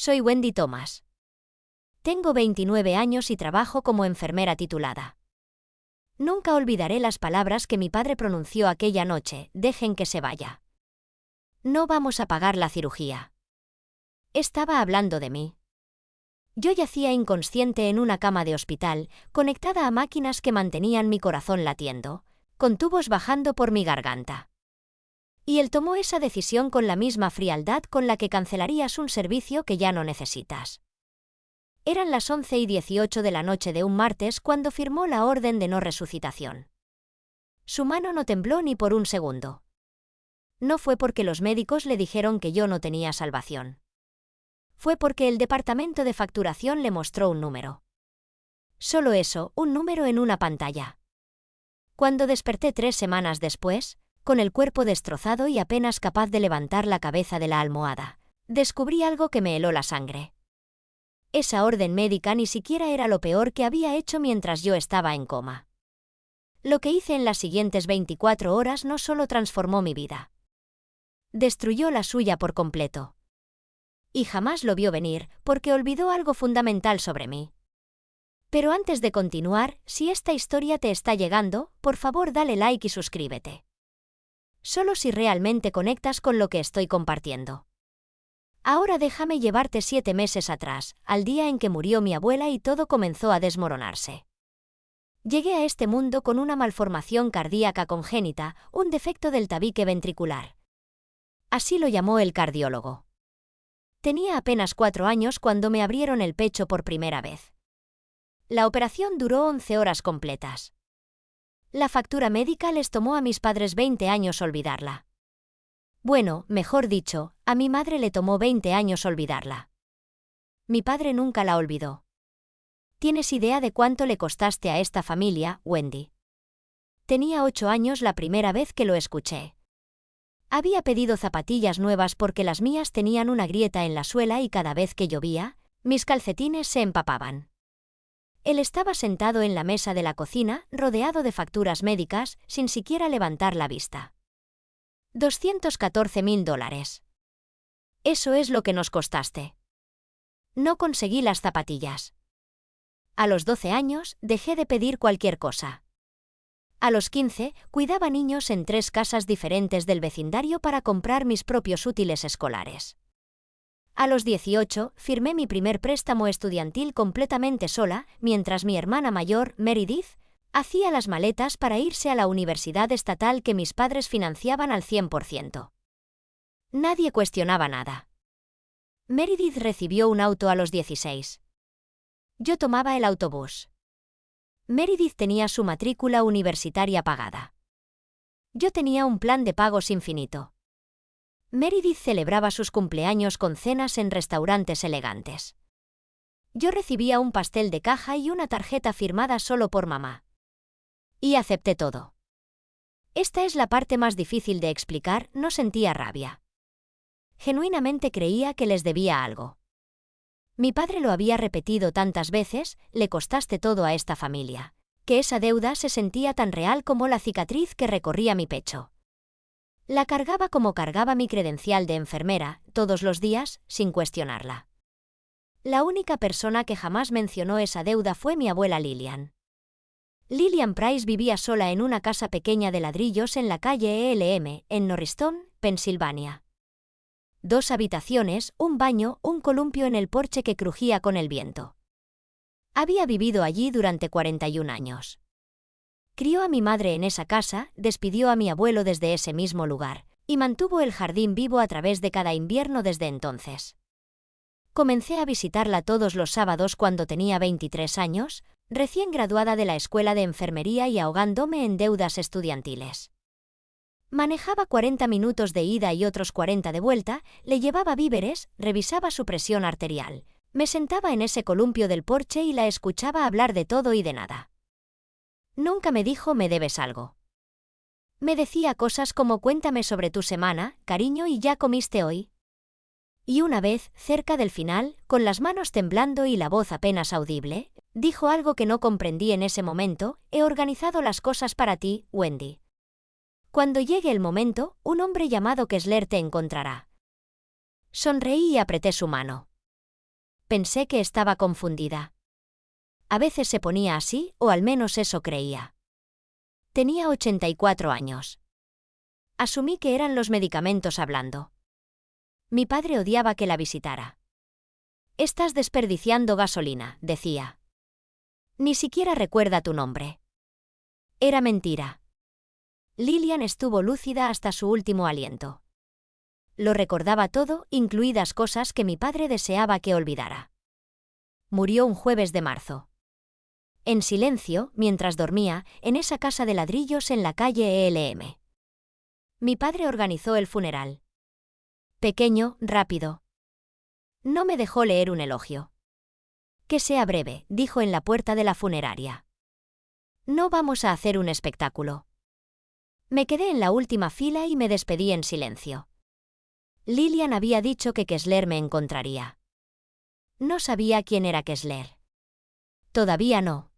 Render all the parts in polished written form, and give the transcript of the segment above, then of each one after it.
Soy Wendy Thomas. Tengo 29 años y trabajo como enfermera titulada. Nunca olvidaré las palabras que mi padre pronunció aquella noche: dejen que se vaya. No vamos a pagar la cirugía. Estaba hablando de mí. Yo yacía inconsciente en una cama de hospital, conectada a máquinas que mantenían mi corazón latiendo, con tubos bajando por mi garganta. Y él tomó esa decisión con la misma frialdad con la que cancelarías un servicio que ya no necesitas. Eran las 11:18 de la noche de un martes cuando firmó la orden de no resucitación. Su mano no tembló ni por un segundo. No fue porque los médicos le dijeron que yo no tenía salvación. Fue porque el departamento de facturación le mostró un número. Solo eso, un número en una pantalla. Cuando desperté 3 semanas después, con el cuerpo destrozado y apenas capaz de levantar la cabeza de la almohada, descubrí algo que me heló la sangre. Esa orden médica ni siquiera era lo peor que había hecho mientras yo estaba en coma. Lo que hice en las siguientes 24 horas no solo transformó mi vida. Destruyó la suya por completo. Y jamás lo vio venir, porque olvidó algo fundamental sobre mí. Pero antes de continuar, si esta historia te está llegando, por favor dale like y suscríbete. Solo si realmente conectas con lo que estoy compartiendo. Ahora déjame llevarte 7 meses atrás, al día en que murió mi abuela y todo comenzó a desmoronarse. Llegué a este mundo con una malformación cardíaca congénita, un defecto del tabique ventricular. Así lo llamó el cardiólogo. Tenía apenas 4 años cuando me abrieron el pecho por primera vez. La operación duró 11 horas completas. La factura médica les tomó a mis padres 20 años olvidarla. Bueno, mejor dicho, a mi madre le tomó 20 años olvidarla. Mi padre nunca la olvidó. ¿Tienes idea de cuánto le costaste a esta familia, Wendy? Tenía 8 años la primera vez que lo escuché. Había pedido zapatillas nuevas porque las mías tenían una grieta en la suela y cada vez que llovía, mis calcetines se empapaban. Él estaba sentado en la mesa de la cocina, rodeado de facturas médicas, sin siquiera levantar la vista. $214.000. Eso es lo que nos costaste. No conseguí las zapatillas. A los 12 años, dejé de pedir cualquier cosa. A los 15, cuidaba niños en 3 casas diferentes del vecindario para comprar mis propios útiles escolares. A los 18, firmé mi primer préstamo estudiantil completamente sola, mientras mi hermana mayor, Meredith, hacía las maletas para irse a la universidad estatal que mis padres financiaban al 100%. Nadie cuestionaba nada. Meredith recibió un auto a los 16. Yo tomaba el autobús. Meredith tenía su matrícula universitaria pagada. Yo tenía un plan de pagos infinito. Meredith celebraba sus cumpleaños con cenas en restaurantes elegantes. Yo recibía un pastel de caja y una tarjeta firmada solo por mamá. Y acepté todo. Esta es la parte más difícil de explicar, no sentía rabia. Genuinamente creía que les debía algo. Mi padre lo había repetido tantas veces: le costaste todo a esta familia, que esa deuda se sentía tan real como la cicatriz que recorría mi pecho. La cargaba como cargaba mi credencial de enfermera, todos los días, sin cuestionarla. La única persona que jamás mencionó esa deuda fue mi abuela Lillian. Lillian Price vivía sola en una casa pequeña de ladrillos en la calle ELM, en Norristown, Pensilvania. 2 habitaciones, un baño, un columpio en el porche que crujía con el viento. Había vivido allí durante 41 años. Crió a mi madre en esa casa, despidió a mi abuelo desde ese mismo lugar, y mantuvo el jardín vivo a través de cada invierno desde entonces. Comencé a visitarla todos los sábados cuando tenía 23 años, recién graduada de la escuela de enfermería y ahogándome en deudas estudiantiles. Manejaba 40 minutos de ida y otros 40 de vuelta, le llevaba víveres, revisaba su presión arterial, me sentaba en ese columpio del porche y la escuchaba hablar de todo y de nada. Nunca me dijo «me debes algo». Me decía cosas como «cuéntame sobre tu semana, cariño, y ¿ya comiste hoy?». Y una vez, cerca del final, con las manos temblando y la voz apenas audible, dijo algo que no comprendí en ese momento: «He organizado las cosas para ti, Wendy. Cuando llegue el momento, un hombre llamado Kessler te encontrará». Sonreí y apreté su mano. Pensé que estaba confundida. A veces se ponía así, o al menos eso creía. Tenía 84 años. Asumí que eran los medicamentos hablando. Mi padre odiaba que la visitara. «Estás desperdiciando gasolina», decía. «Ni siquiera recuerda tu nombre». Era mentira. Lillian estuvo lúcida hasta su último aliento. Lo recordaba todo, incluidas cosas que mi padre deseaba que olvidara. Murió un jueves de marzo. En silencio, mientras dormía, en esa casa de ladrillos en la calle ELM. Mi padre organizó el funeral. Pequeño, rápido. No me dejó leer un elogio. «Que sea breve», dijo en la puerta de la funeraria. «No vamos a hacer un espectáculo». Me quedé en la última fila y me despedí en silencio. Lillian había dicho que Kessler me encontraría. No sabía quién era Kessler. Todavía no.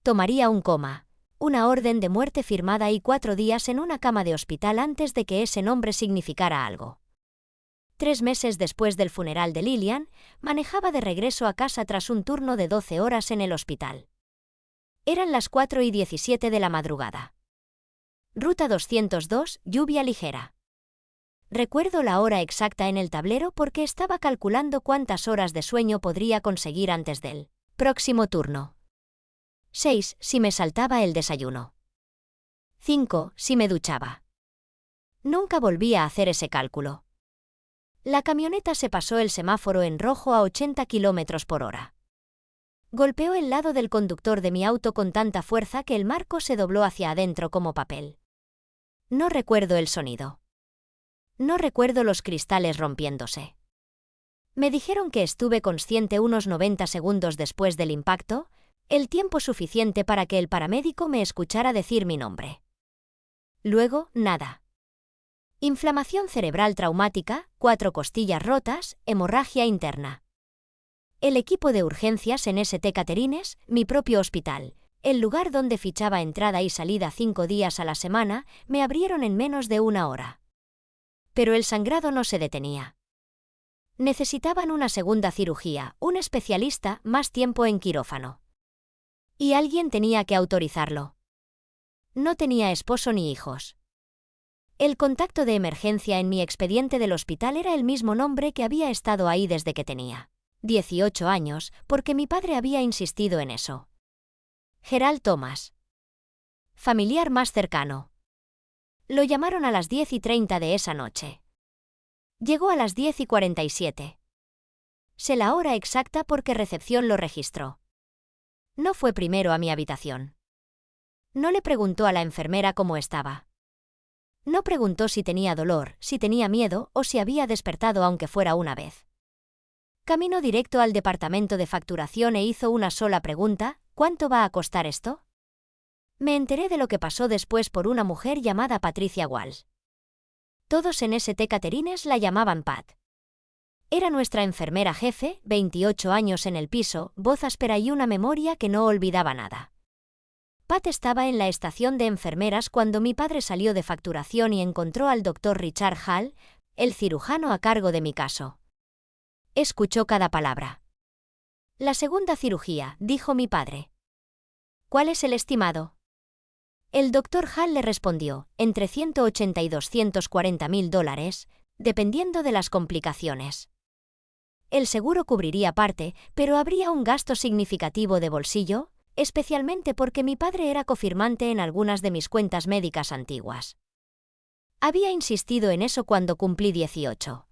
Tomaría un coma, una orden de muerte firmada y 4 días en una cama de hospital antes de que ese nombre significara algo. 3 meses después del funeral de Lillian, manejaba de regreso a casa tras un turno de 12 horas en el hospital. Eran las 4:17 de la madrugada. Ruta 202, lluvia ligera. Recuerdo la hora exacta en el tablero porque estaba calculando cuántas horas de sueño podría conseguir antes del próximo turno. 6 si me saltaba el desayuno. 5 si me duchaba. Nunca volví a hacer ese cálculo. La camioneta se pasó el semáforo en rojo a 80 km/h. Golpeó el lado del conductor de mi auto con tanta fuerza que el marco se dobló hacia adentro como papel. No recuerdo el sonido. No recuerdo los cristales rompiéndose. Me dijeron que estuve consciente unos 90 segundos después del impacto, el tiempo suficiente para que el paramédico me escuchara decir mi nombre. Luego, nada. Inflamación cerebral traumática, 4 costillas rotas, hemorragia interna. El equipo de urgencias en St. Catharines, mi propio hospital, el lugar donde fichaba entrada y salida 5 días a la semana, me abrieron en menos de 1 hora. Pero el sangrado no se detenía. Necesitaban una segunda cirugía, un especialista, más tiempo en quirófano. Y alguien tenía que autorizarlo. No tenía esposo ni hijos. El contacto de emergencia en mi expediente del hospital era el mismo nombre que había estado ahí desde que tenía 18 años, porque mi padre había insistido en eso. Gerald Thomas. Familiar más cercano. Lo llamaron a las 10:30 de esa noche. Llegó a las 10:47. Sé la hora exacta porque recepción lo registró. No fue primero a mi habitación. No le preguntó a la enfermera cómo estaba. No preguntó si tenía dolor, si tenía miedo o si había despertado aunque fuera una vez. Caminó directo al departamento de facturación e hizo una sola pregunta: ¿cuánto va a costar esto? Me enteré de lo que pasó después por una mujer llamada Patricia Walsh. Todos en St. Catharines la llamaban Pat. Era nuestra enfermera jefe, 28 años en el piso, voz áspera y una memoria que no olvidaba nada. Pat estaba en la estación de enfermeras cuando mi padre salió de facturación y encontró al Dr. Richard Hall, el cirujano a cargo de mi caso. Escuchó cada palabra. «La segunda cirugía», dijo mi padre. «¿Cuál es el estimado?» El Dr. Hall le respondió, entre 180 y 240.000 dólares, dependiendo de las complicaciones. El seguro cubriría parte, pero habría un gasto significativo de bolsillo, especialmente porque mi padre era cofirmante en algunas de mis cuentas médicas antiguas. Había insistido en eso cuando cumplí 18.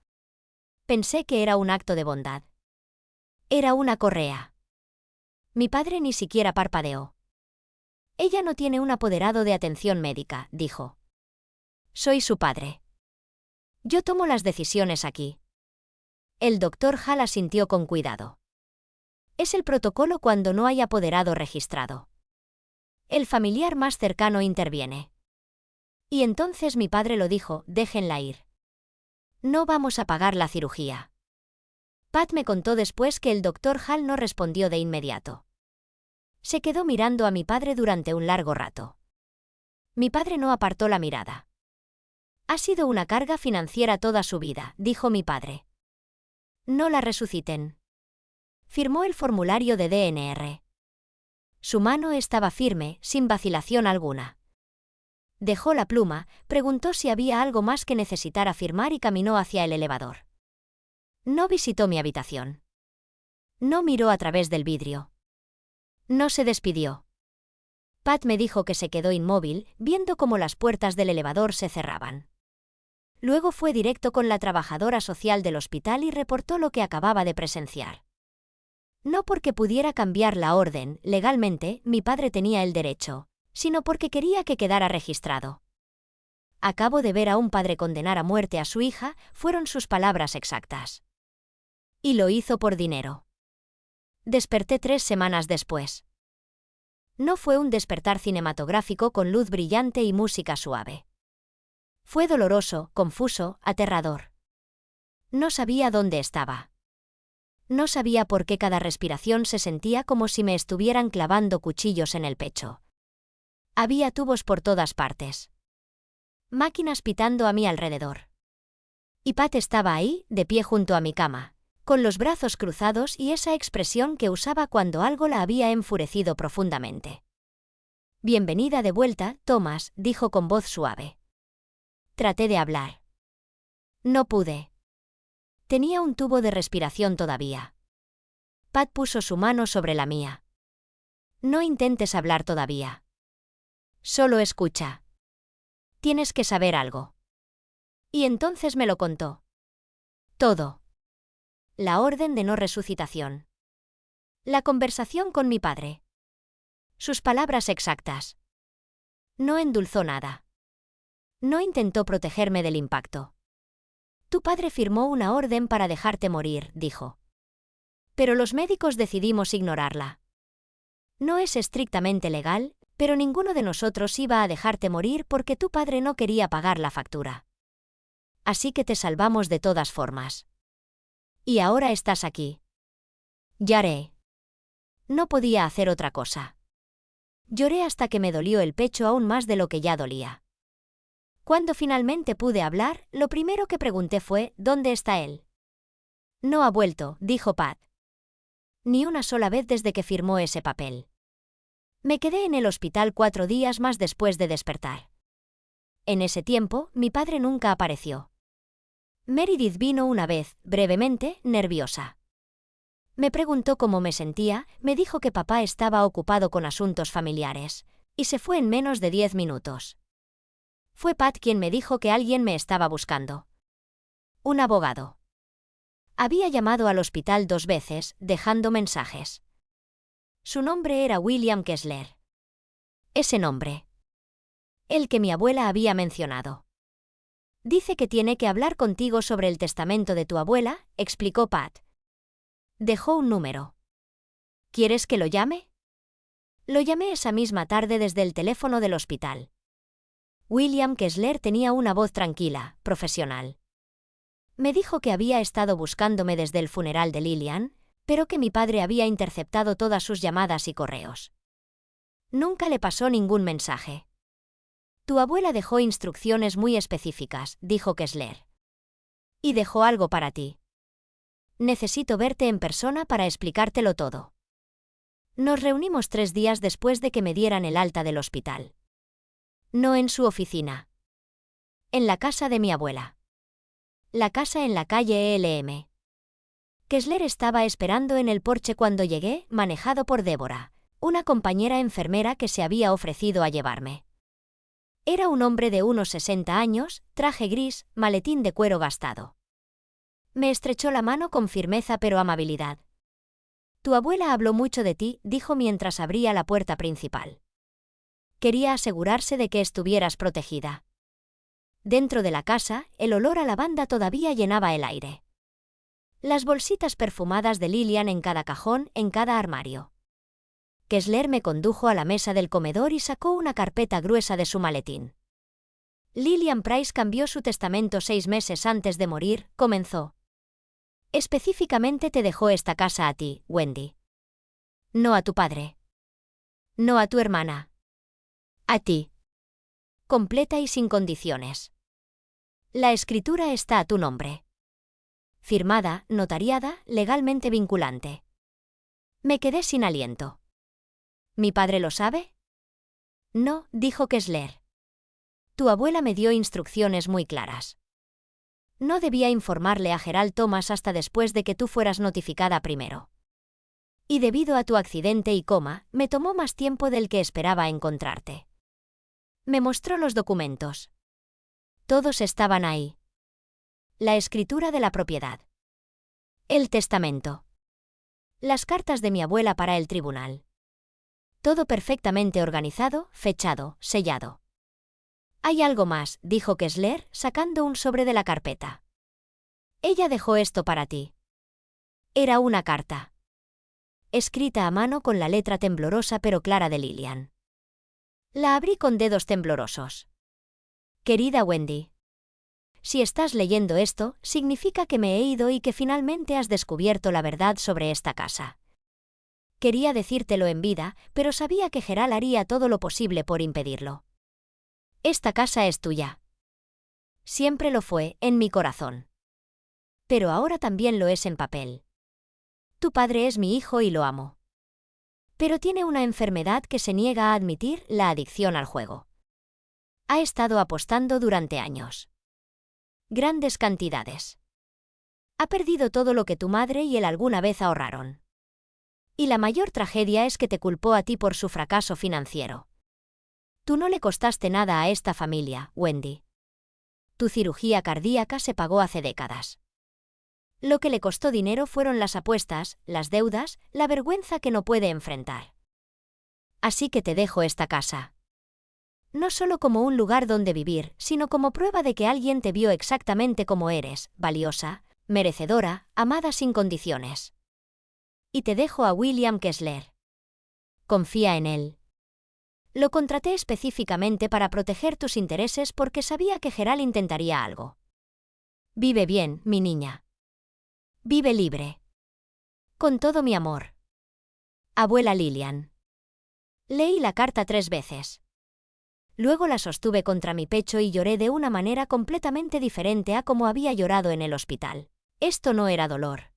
Pensé que era un acto de bondad. Era una correa. Mi padre ni siquiera parpadeó. «Ella no tiene un apoderado de atención médica», dijo. «Soy su padre. Yo tomo las decisiones aquí». El Dr. Hall asintió con cuidado. «Es el protocolo cuando no hay apoderado registrado. El familiar más cercano interviene». Y entonces mi padre lo dijo: «Déjenla ir. No vamos a pagar la cirugía». Pat me contó después que el Dr. Hall no respondió de inmediato. Se quedó mirando a mi padre durante un largo rato. Mi padre no apartó la mirada. «Ha sido una carga financiera toda su vida», dijo mi padre. «No la resuciten». Firmó el formulario de DNR. Su mano estaba firme, sin vacilación alguna. Dejó la pluma, preguntó si había algo más que necesitara firmar y caminó hacia el elevador. No visitó mi habitación. No miró a través del vidrio. No se despidió. Pat me dijo que se quedó inmóvil, viendo cómo las puertas del elevador se cerraban. Luego fue directo con la trabajadora social del hospital y reportó lo que acababa de presenciar. No porque pudiera cambiar la orden, legalmente, mi padre tenía el derecho, sino porque quería que quedara registrado. Acabo de ver a un padre condenar a muerte a su hija, fueron sus palabras exactas. Y lo hizo por dinero. Desperté 3 semanas después. No fue un despertar cinematográfico con luz brillante y música suave. Fue doloroso, confuso, aterrador. No sabía dónde estaba. No sabía por qué cada respiración se sentía como si me estuvieran clavando cuchillos en el pecho. Había tubos por todas partes. Máquinas pitando a mi alrededor. Y Pat estaba ahí, de pie junto a mi cama, con los brazos cruzados y esa expresión que usaba cuando algo la había enfurecido profundamente. «Bienvenida de vuelta, Thomas», dijo con voz suave. Traté de hablar. No pude. Tenía un tubo de respiración todavía. Pat puso su mano sobre la mía. No intentes hablar todavía. Solo escucha. Tienes que saber algo. Y entonces me lo contó. Todo. La orden de no resucitación. La conversación con mi padre. Sus palabras exactas. No endulzó nada. No intentó protegerme del impacto. Tu padre firmó una orden para dejarte morir, dijo. Pero los médicos decidimos ignorarla. No es estrictamente legal, pero ninguno de nosotros iba a dejarte morir porque tu padre no quería pagar la factura. Así que te salvamos de todas formas. Y ahora estás aquí. Lloré. No podía hacer otra cosa. Lloré hasta que me dolió el pecho aún más de lo que ya dolía. Cuando finalmente pude hablar, lo primero que pregunté fue, ¿dónde está él? No ha vuelto, dijo Pat. Ni una sola vez desde que firmó ese papel. Me quedé en el hospital 4 días más después de despertar. En ese tiempo, mi padre nunca apareció. Meredith vino una vez, brevemente, nerviosa. Me preguntó cómo me sentía, me dijo que papá estaba ocupado con asuntos familiares, y se fue en menos de 10 minutos. Fue Pat quien me dijo que alguien me estaba buscando. Un abogado. Había llamado al hospital 2 veces, dejando mensajes. Su nombre era William Kessler. Ese nombre. El que mi abuela había mencionado. Dice que tiene que hablar contigo sobre el testamento de tu abuela, explicó Pat. Dejó un número. ¿Quieres que lo llame? Lo llamé esa misma tarde desde el teléfono del hospital. William Kessler tenía una voz tranquila, profesional. Me dijo que había estado buscándome desde el funeral de Lillian, pero que mi padre había interceptado todas sus llamadas y correos. Nunca le pasó ningún mensaje. Tu abuela dejó instrucciones muy específicas, dijo Kessler. Y dejó algo para ti. Necesito verte en persona para explicártelo todo. Nos reunimos 3 días después de que me dieran el alta del hospital. No en su oficina. En la casa de mi abuela. La casa en la calle ELM. Kessler estaba esperando en el porche cuando llegué, manejado por Débora, una compañera enfermera que se había ofrecido a llevarme. Era un hombre de unos 60 años, traje gris, maletín de cuero gastado. Me estrechó la mano con firmeza pero amabilidad. Tu abuela habló mucho de ti, dijo mientras abría la puerta principal. Quería asegurarse de que estuvieras protegida. Dentro de la casa, el olor a lavanda todavía llenaba el aire. Las bolsitas perfumadas de Lillian en cada cajón, en cada armario. Kessler me condujo a la mesa del comedor y sacó una carpeta gruesa de su maletín. Lillian Price cambió su testamento 6 meses antes de morir, comenzó. Específicamente te dejó esta casa a ti, Wendy. No a tu padre. No a tu hermana. A ti. Completa y sin condiciones. La escritura está a tu nombre. Firmada, notariada, legalmente vinculante. Me quedé sin aliento. ¿Mi padre lo sabe? No, dijo Kessler. Tu abuela me dio instrucciones muy claras. No debía informarle a Gerald Thomas hasta después de que tú fueras notificada primero. Y debido a tu accidente y coma, me tomó más tiempo del que esperaba encontrarte. Me mostró los documentos. Todos estaban ahí. La escritura de la propiedad. El testamento. Las cartas de mi abuela para el tribunal. Todo perfectamente organizado, fechado, sellado. Hay algo más, dijo Kessler, sacando un sobre de la carpeta. Ella dejó esto para ti. Era una carta. Escrita a mano con la letra temblorosa pero clara de Lillian. La abrí con dedos temblorosos. Querida Wendy. Si estás leyendo esto, significa que me he ido y que finalmente has descubierto la verdad sobre esta casa. Quería decírtelo en vida, pero sabía que Gerald haría todo lo posible por impedirlo. Esta casa es tuya. Siempre lo fue, en mi corazón. Pero ahora también lo es en papel. Tu padre es mi hijo y lo amo. Pero tiene una enfermedad que se niega a admitir: la adicción al juego. Ha estado apostando durante años. Grandes cantidades. Ha perdido todo lo que tu madre y él alguna vez ahorraron. Y la mayor tragedia es que te culpó a ti por su fracaso financiero. Tú no le costaste nada a esta familia, Wendy. Tu cirugía cardíaca se pagó hace décadas. Lo que le costó dinero fueron las apuestas, las deudas, la vergüenza que no puede enfrentar. Así que te dejo esta casa. No solo como un lugar donde vivir, sino como prueba de que alguien te vio exactamente como eres, valiosa, merecedora, amada sin condiciones. Y te dejo a William Kessler. Confía en él. Lo contraté específicamente para proteger tus intereses porque sabía que Gerald intentaría algo. Vive bien, mi niña. Vive libre. Con todo mi amor. Abuela Lillian. Leí la carta 3 veces. Luego la sostuve contra mi pecho y lloré de una manera completamente diferente a como había llorado en el hospital. Esto no era dolor.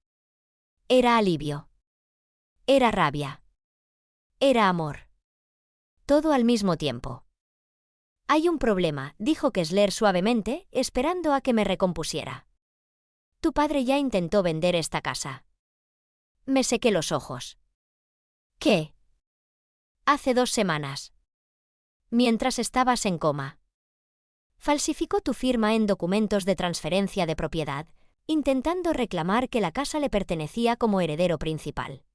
Era alivio. Era rabia. Era amor. Todo al mismo tiempo. Hay un problema, dijo Kessler suavemente, esperando a que me recompusiera. Tu padre ya intentó vender esta casa. Me sequé los ojos. ¿Qué? Hace 2 semanas. Mientras estabas en coma. Falsificó tu firma en documentos de transferencia de propiedad, intentando reclamar que la casa le pertenecía como heredero principal.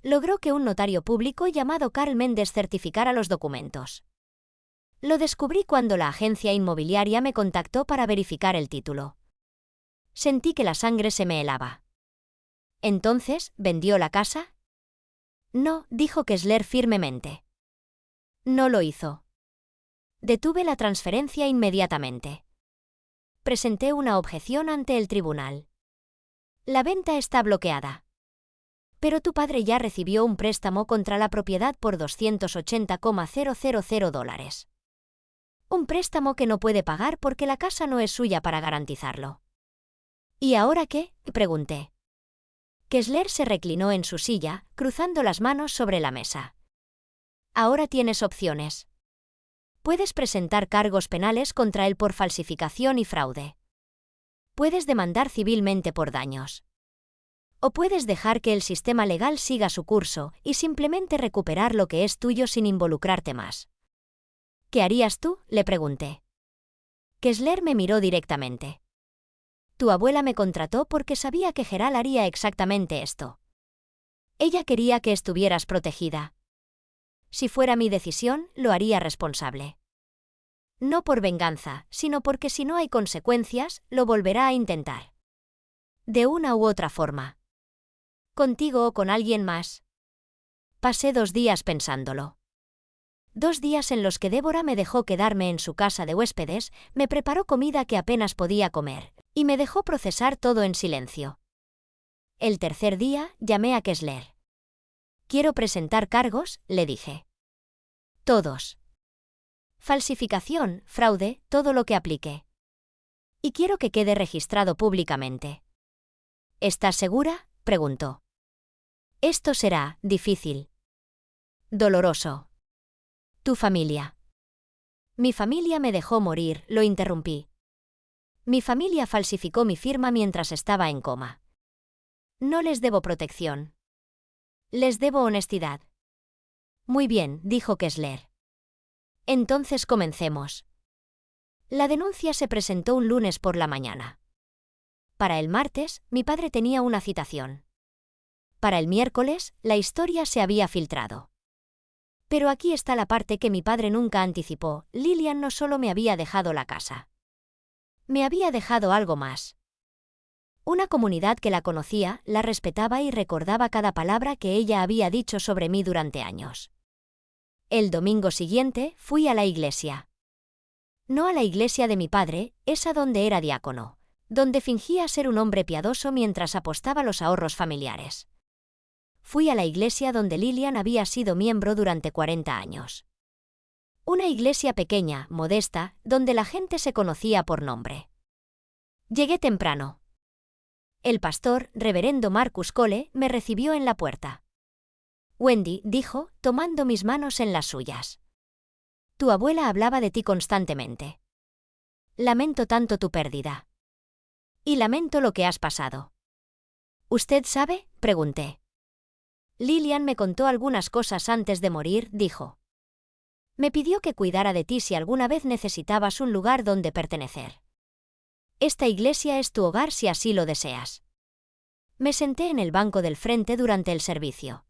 Logró que un notario público llamado Carl Mendes certificara los documentos. Lo descubrí cuando la agencia inmobiliaria me contactó para verificar el título. Sentí que la sangre se me helaba. ¿Entonces, vendió la casa? No, dijo Kessler firmemente. No lo hizo. Detuve la transferencia inmediatamente. Presenté una objeción ante el tribunal. La venta está bloqueada. Pero tu padre ya recibió un préstamo contra la propiedad por $280,000. Un préstamo que no puede pagar porque la casa no es suya para garantizarlo. ¿Y ahora qué?, pregunté. Kessler se reclinó en su silla, cruzando las manos sobre la mesa. Ahora tienes opciones. Puedes presentar cargos penales contra él por falsificación y fraude. Puedes demandar civilmente por daños. O puedes dejar que el sistema legal siga su curso y simplemente recuperar lo que es tuyo sin involucrarte más. ¿Qué harías tú?, le pregunté. Kessler me miró directamente. Tu abuela me contrató porque sabía que Gerald haría exactamente esto. Ella quería que estuvieras protegida. Si fuera mi decisión, lo haría responsable. No por venganza, sino porque si no hay consecuencias, lo volverá a intentar. De una u otra forma. ¿Contigo o con alguien más? Pasé 2 días pensándolo. 2 días en los que Débora me dejó quedarme en su casa de huéspedes, me preparó comida que apenas podía comer, y me dejó procesar todo en silencio. El tercer día, llamé a Kessler. Quiero presentar cargos, le dije. Todos. Falsificación, fraude, todo lo que aplique. Y quiero que quede registrado públicamente. ¿Estás segura?, preguntó. Esto será difícil. Doloroso. Tu familia. Mi familia me dejó morir, lo interrumpí. Mi familia falsificó mi firma mientras estaba en coma. No les debo protección. Les debo honestidad. Muy bien, dijo Kessler. Entonces comencemos. La denuncia se presentó un lunes por la mañana. Para el martes, mi padre tenía una citación. Para el miércoles, la historia se había filtrado. Pero aquí está la parte que mi padre nunca anticipó: Lillian no solo me había dejado la casa. Me había dejado algo más. Una comunidad que la conocía, la respetaba y recordaba cada palabra que ella había dicho sobre mí durante años. El domingo siguiente fui a la iglesia. No a la iglesia de mi padre, esa donde era diácono, donde fingía ser un hombre piadoso mientras apostaba los ahorros familiares. Fui a la iglesia donde Lillian había sido miembro durante 40 años. Una iglesia pequeña, modesta, donde la gente se conocía por nombre. Llegué temprano. El pastor, reverendo Marcus Cole, me recibió en la puerta. Wendy, dijo, tomando mis manos en las suyas. Tu abuela hablaba de ti constantemente. Lamento tanto tu pérdida. Y lamento lo que has pasado. ¿Usted sabe?, pregunté. Lillian me contó algunas cosas antes de morir, dijo. Me pidió que cuidara de ti si alguna vez necesitabas un lugar donde pertenecer. Esta iglesia es tu hogar si así lo deseas. Me senté en el banco del frente durante el servicio.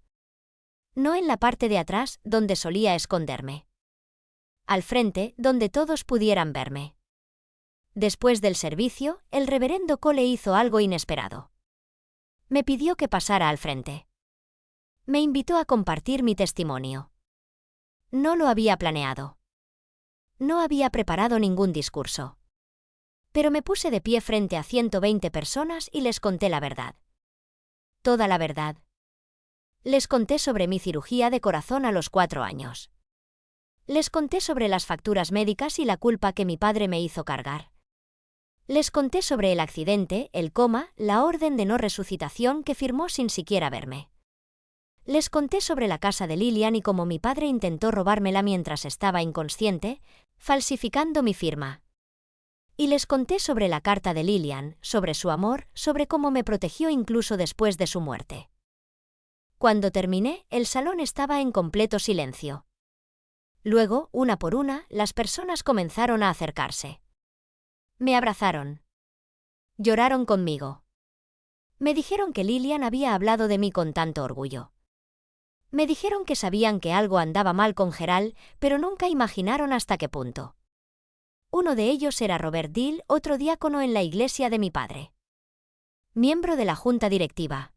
No en la parte de atrás, donde solía esconderme. Al frente, donde todos pudieran verme. Después del servicio, el reverendo Cole hizo algo inesperado. Me pidió que pasara al frente. Me invitó a compartir mi testimonio. No lo había planeado. No había preparado ningún discurso. Pero me puse de pie frente a 120 personas y les conté la verdad. Toda la verdad. Les conté sobre mi cirugía de corazón a los 4 años. Les conté sobre las facturas médicas y la culpa que mi padre me hizo cargar. Les conté sobre el accidente, el coma, la orden de no resucitación que firmó sin siquiera verme. Les conté sobre la casa de Lillian y cómo mi padre intentó robármela mientras estaba inconsciente, falsificando mi firma. Y les conté sobre la carta de Lillian, sobre su amor, sobre cómo me protegió incluso después de su muerte. Cuando terminé, el salón estaba en completo silencio. Luego, una por una, las personas comenzaron a acercarse. Me abrazaron. Lloraron conmigo. Me dijeron que Lillian había hablado de mí con tanto orgullo. Me dijeron que sabían que algo andaba mal con Gerald, pero nunca imaginaron hasta qué punto. Uno de ellos era Robert Dill, otro diácono en la iglesia de mi padre. Miembro de la junta directiva.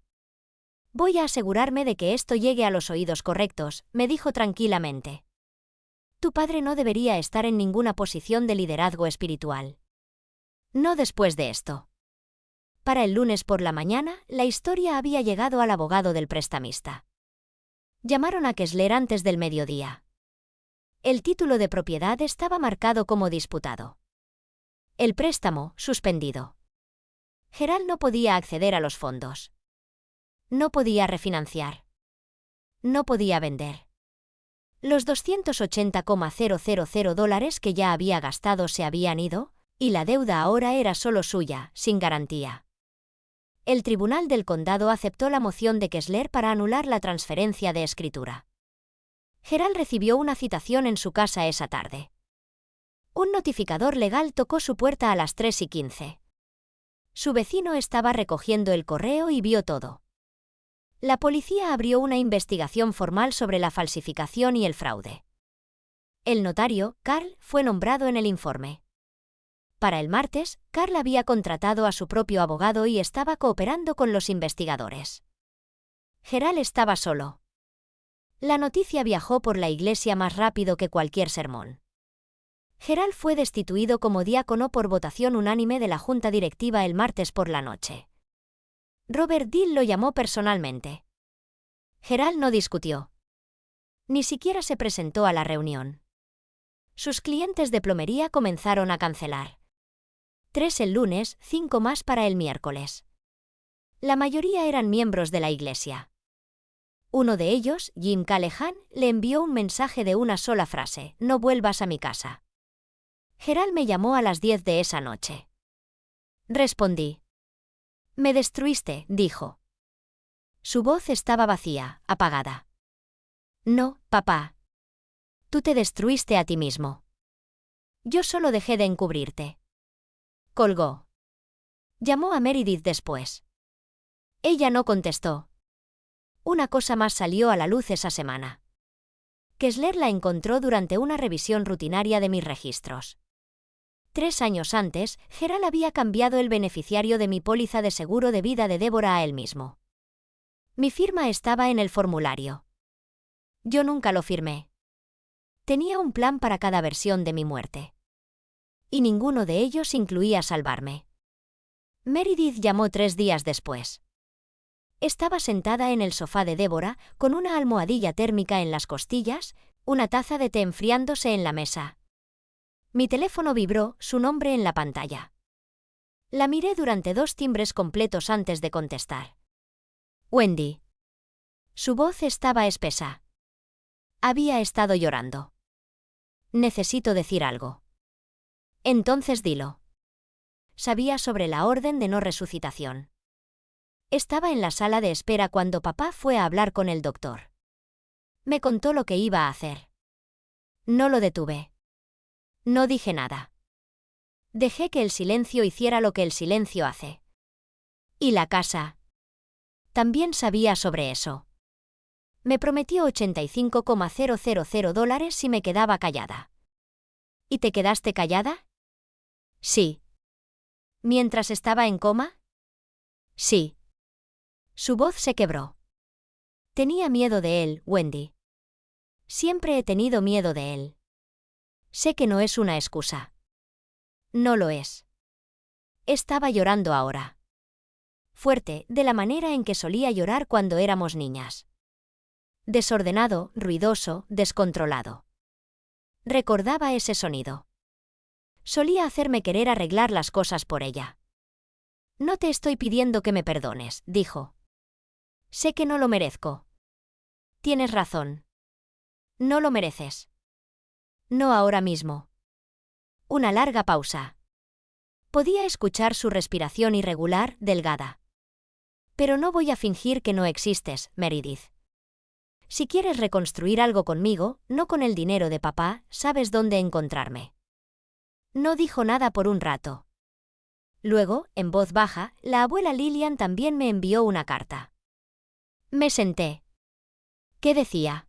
Voy a asegurarme de que esto llegue a los oídos correctos, me dijo tranquilamente. Tu padre no debería estar en ninguna posición de liderazgo espiritual. No después de esto. Para el lunes por la mañana, la historia había llegado al abogado del prestamista. Llamaron a Kessler antes del mediodía. El título de propiedad estaba marcado como disputado. El préstamo, suspendido. Gerald no podía acceder a los fondos. No podía refinanciar. No podía vender. Los $280,000 que ya había gastado se habían ido, y la deuda ahora era solo suya, sin garantía. El tribunal del condado aceptó la moción de Kessler para anular la transferencia de escritura. Gerald recibió una citación en su casa esa tarde. Un notificador legal tocó su puerta a las 3:15. Su vecino estaba recogiendo el correo y vio todo. La policía abrió una investigación formal sobre la falsificación y el fraude. El notario, Carl, fue nombrado en el informe. Para el martes, Carl había contratado a su propio abogado y estaba cooperando con los investigadores. Gerald estaba solo. La noticia viajó por la iglesia más rápido que cualquier sermón. Gerald fue destituido como diácono por votación unánime de la junta directiva el martes por la noche. Robert Dill lo llamó personalmente. Gerald no discutió. Ni siquiera se presentó a la reunión. Sus clientes de plomería comenzaron a cancelar. 3 el lunes, 5 más para el miércoles. La mayoría eran miembros de la iglesia. Uno de ellos, Jim Callahan, le envió un mensaje de una sola frase: «No vuelvas a mi casa». Gerald me llamó a las 10 de esa noche. Respondí. «Me destruiste», dijo. Su voz estaba vacía, apagada. «No, papá. Tú te destruiste a ti mismo. Yo solo dejé de encubrirte». Colgó. Llamó a Meredith después. Ella no contestó. Una cosa más salió a la luz esa semana. Kessler la encontró durante una revisión rutinaria de mis registros. 3 años antes, Gerald había cambiado el beneficiario de mi póliza de seguro de vida de Débora a él mismo. Mi firma estaba en el formulario. Yo nunca lo firmé. Tenía un plan para cada versión de mi muerte. Y ninguno de ellos incluía salvarme. Meredith llamó 3 días después. Estaba sentada en el sofá de Débora, con una almohadilla térmica en las costillas, una taza de té enfriándose en la mesa. Mi teléfono vibró, su nombre en la pantalla. La miré durante 2 timbres completos antes de contestar. Wendy. Su voz estaba espesa. Había estado llorando. Necesito decir algo. Entonces dilo. Sabía sobre la orden de no resucitación. Estaba en la sala de espera cuando papá fue a hablar con el doctor. Me contó lo que iba a hacer. No lo detuve. No dije nada. Dejé que el silencio hiciera lo que el silencio hace. ¿Y la casa? También sabía sobre eso. Me prometió $85,000 si me quedaba callada. ¿Y te quedaste callada? Sí. ¿Mientras estaba en coma? Sí. Su voz se quebró. Tenía miedo de él, Wendy. Siempre he tenido miedo de él. Sé que no es una excusa. No lo es. Estaba llorando ahora. Fuerte, de la manera en que solía llorar cuando éramos niñas. Desordenado, ruidoso, descontrolado. Recordaba ese sonido. Solía hacerme querer arreglar las cosas por ella. No te estoy pidiendo que me perdones, dijo. Sé que no lo merezco. Tienes razón. No lo mereces. No ahora mismo. Una larga pausa. Podía escuchar su respiración irregular, delgada. Pero no voy a fingir que no existes, Meredith. Si quieres reconstruir algo conmigo, no con el dinero de papá, sabes dónde encontrarme. No dijo nada por un rato. Luego, en voz baja, la abuela Lillian también me envió una carta. Me senté. ¿Qué decía?